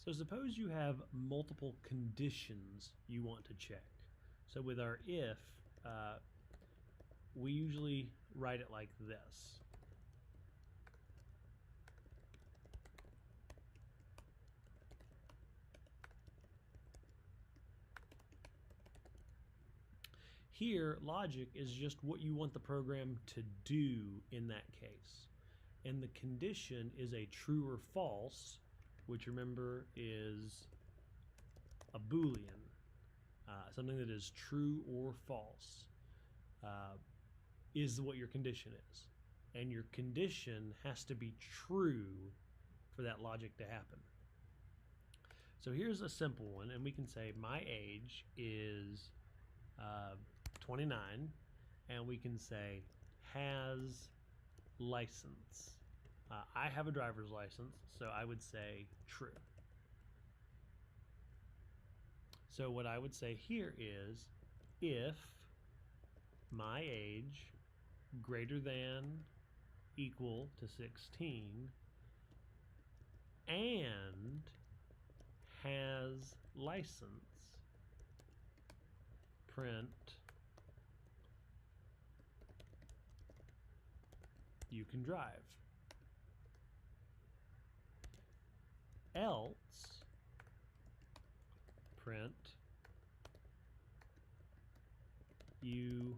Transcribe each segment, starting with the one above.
So suppose you have multiple conditions you want to check. So with our if, we usually write it like this. Here, logic is just what you want the program to do in that case. And the condition is a true or false, which remember is a Boolean, something that is true or false, is what your condition is. And your condition has to be true for that logic to happen. So here's a simple one, and we can say my age is 29, and we can say has license. I have a driver's license, so I would say true. So what I would say here is if my age greater than equal to 16 and has license, print you can drive. Else, print you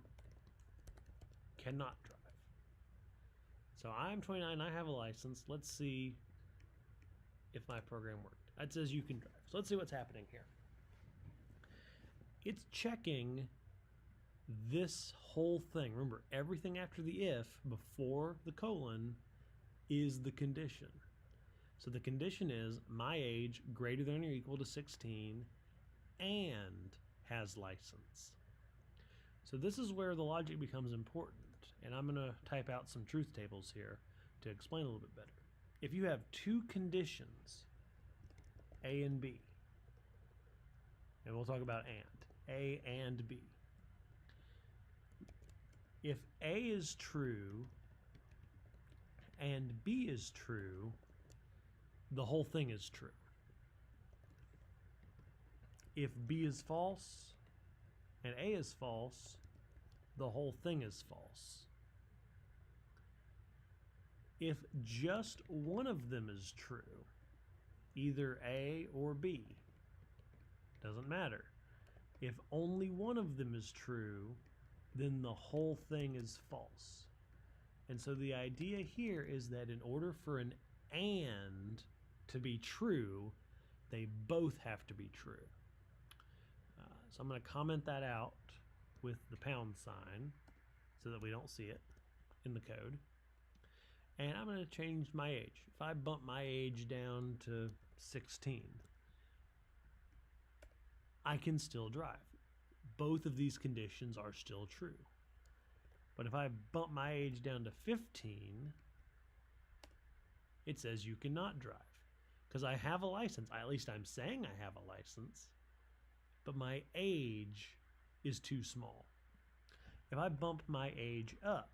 cannot drive. So I'm 29, I have a license. Let's see if my program worked. It says you can drive. So let's see what's happening here. It's checking this whole thing. Remember, everything after the if, before the colon, is the condition. So the condition is my age greater than or equal to 16 and has license. So this is where the logic becomes important. And I'm going to type out some truth tables here to explain a little bit better. If you have two conditions, A and B, and we'll talk about and, A and B. If A is true and B is true, the whole thing is true. If B is false and A is false, the whole thing is false. If just one of them is true, either A or B, doesn't matter. If only one of them is true, then the whole thing is false. And so the idea here is that in order for an and to be true, they both have to be true. So I'm going to comment that out with the pound sign so that we don't see it in the code. And I'm going to change my age. If I bump my age down to 16, I can still drive. Both of these conditions are still true. But if I bump my age down to 15, it says you cannot drive. Because I have a license. At least I'm saying I have a license. But my age is too small. If I bump my age up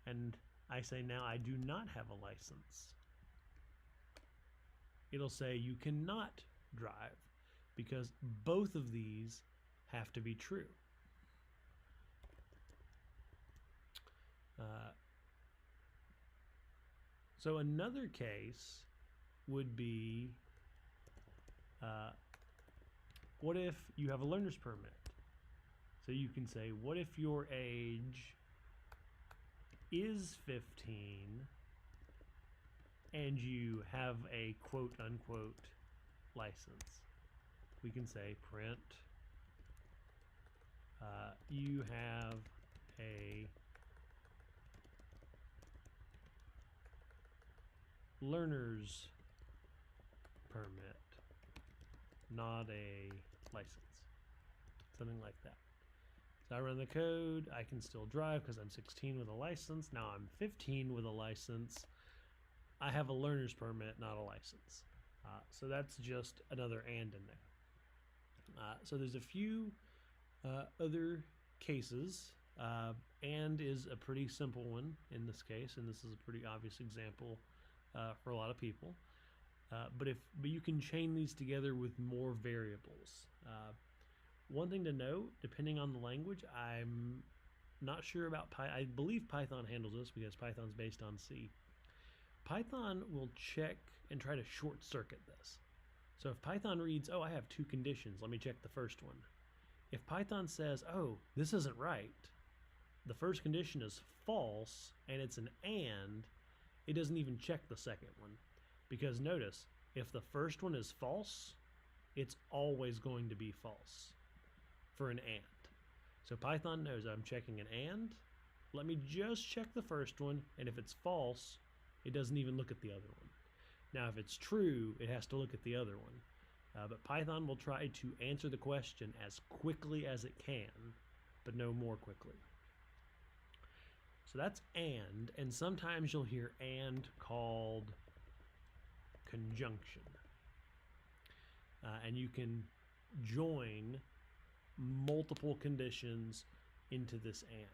and I say now I do not have a license, it'll say you cannot drive because both of these have to be true. So another case would be what if you have a learner's permit? So you can say, what if your age is 15 and you have a quote unquote license? We can say print you have a learner's permit, not a license, something like that. So I run the code, I can still drive because I'm 16 with a license. Now I'm 15 with a license. I have a learner's permit, not a license. So that's just another and in there. So there's a few other cases. And is a pretty simple one in this case, and this is a pretty obvious example for a lot of people. But you can chain these together with more variables. One thing to note, depending on the language, I'm not sure about Python. I believe Python handles this because Python's based on C. Python will check and try to short circuit this. So if Python reads, oh, I have two conditions, let me check the first one. If Python says, oh, this isn't right, the first condition is false and it's an and, it doesn't even check the second one. Because notice, if the first one is false, it's always going to be false for an and. So Python knows I'm checking an and. Let me just check the first one, and if it's false, it doesn't even look at the other one. Now, if it's true, it has to look at the other one. But Python will try to answer the question as quickly as it can, but no more quickly. So that's and sometimes you'll hear and called conjunction. And you can join multiple conditions into this and.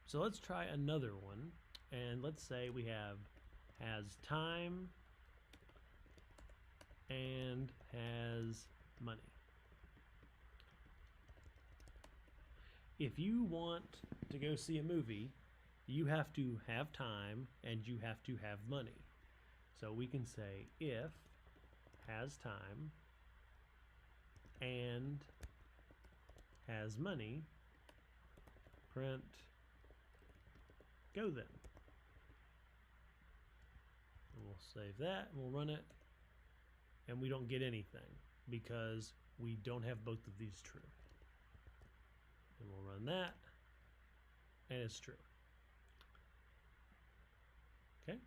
So let's try another one, and let's say we have has time and has money. If you want to go see a movie, you have to have time and you have to have money. So we can say if has time and has money, print go then. And we'll save that and we'll run it, and we don't get anything because we don't have both of these true. And we'll run that, and it's true. Okay.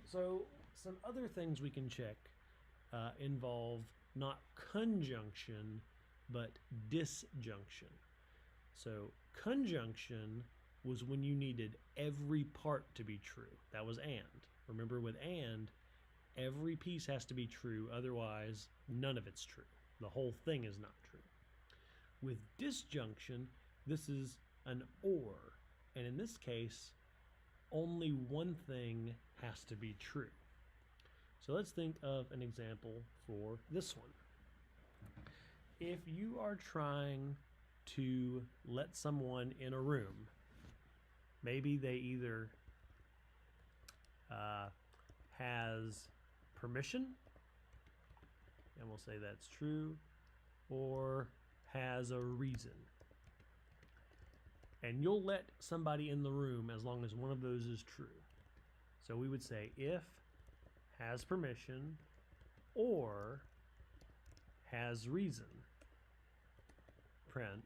So some other things we can check involve not conjunction, but disjunction. So conjunction was when you needed every part to be true. That was and. Remember, with and, every piece has to be true, otherwise none of it's true. The whole thing is not true. With disjunction, this is an or, and in this case, only one thing has to be true. So let's think of an example for this one. If you are trying to let someone in a room, maybe they either has permission, and we'll say that's true, or has a reason. And you'll let somebody in the room as long as one of those is true. So we would say if has permission or has reason, print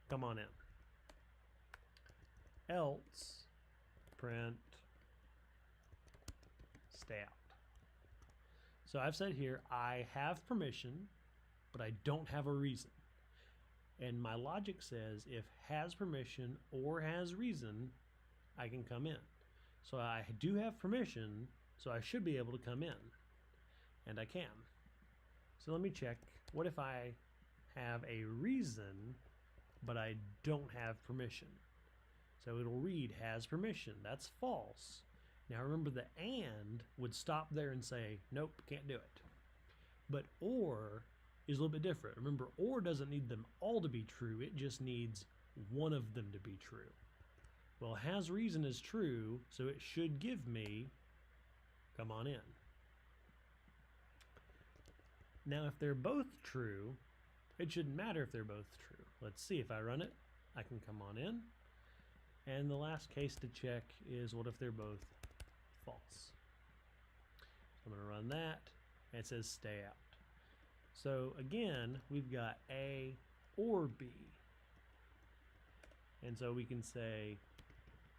come on in. Else, print stay out. So I've said here, I have permission, but I don't have a reason. And my logic says if has permission or has reason, I can come in. So I do have permission, so I should be able to come in. And I can. So let me check. What if I have a reason, but I don't have permission? So it'll read has permission. That's false. Now remember, the and would stop there and say, nope, can't do it. But or is a little bit different. Remember, or doesn't need them all to be true. It just needs one of them to be true. Well, has reason is true, so it should give me come on in. Now, if they're both true, it shouldn't matter if they're both true. Let's see. If I run it, I can come on in. And the last case to check is what if they're both false. I'm going to run that, and it says stay out. So again, we've got A or B. And so we can say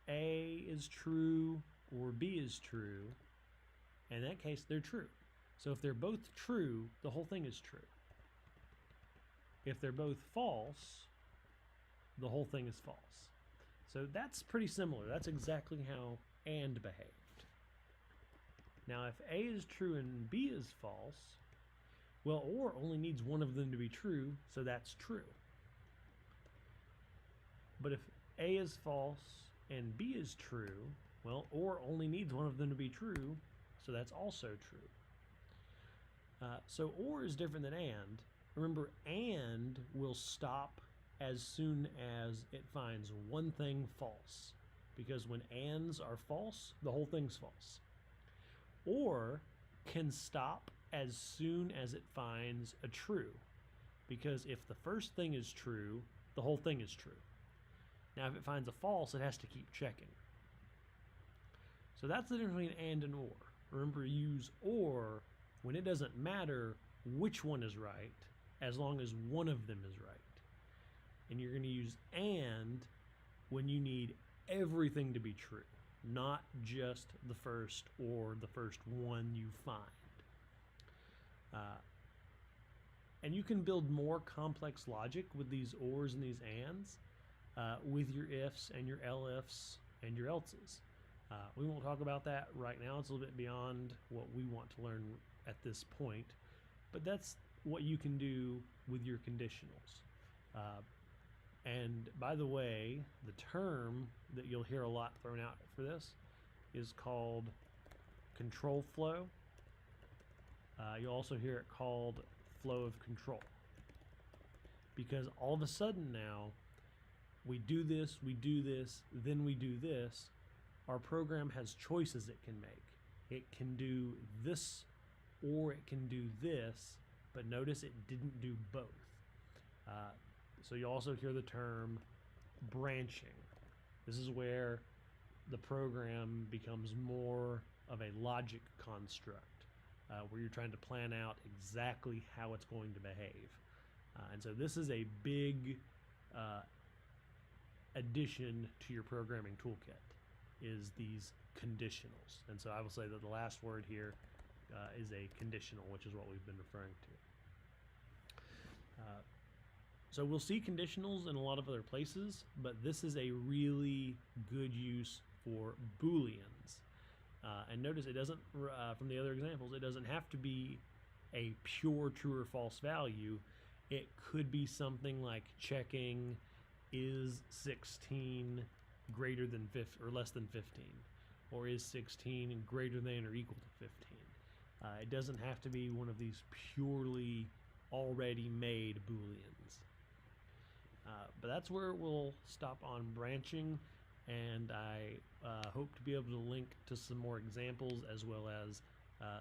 A is true or B is true. In that case, they're true. So if they're both true, the whole thing is true. If they're both false, the whole thing is false. So that's pretty similar. That's exactly how and behaved. Now, if A is true and B is false, well, or only needs one of them to be true, so that's true. But if A is false and B is true, well, OR only needs one of them to be true, so that's also true. So OR is different than AND. Remember, AND will stop as soon as it finds one thing false, because when ANDs are false, the whole thing's false. OR can stop as soon as it finds a true, because if the first thing is true, the whole thing is true. Now, if it finds a false, it has to keep checking. So that's the difference between AND and OR. Remember, use OR when it doesn't matter which one is right, as long as one of them is right. And you're going to use AND when you need everything to be true, not just the first or the first one you find. And you can build more complex logic with these ORs and these ANDs with your ifs and your elifs and your elses. We won't talk about that right now. It's a little bit beyond what we want to learn at this point, but that's what you can do with your conditionals. And by the way, the term that you'll hear a lot thrown out for this is called control flow. You'll also hear it called flow of control, because all of a sudden now we do this, then we do this. Our program has choices it can make. It can do this or it can do this, but notice it didn't do both. So you also hear the term branching. This is where the program becomes more of a logic construct, where you're trying to plan out exactly how it's going to behave. And so this is a big addition to your programming toolkit, is these conditionals. And so I will say that the last word here is a conditional, which is what we've been referring to. So we'll see conditionals in a lot of other places, but this is a really good use for Booleans. And notice it doesn't, from the other examples, it doesn't have to be a pure true or false value. It could be something like checking is 16 greater than 15 or less than 15, or is 16 greater than or equal to 15. It doesn't have to be one of these purely already made Booleans. But that's where we'll stop on branching, and I hope to be able to link to some more examples as well as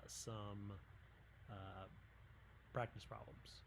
some practice problems.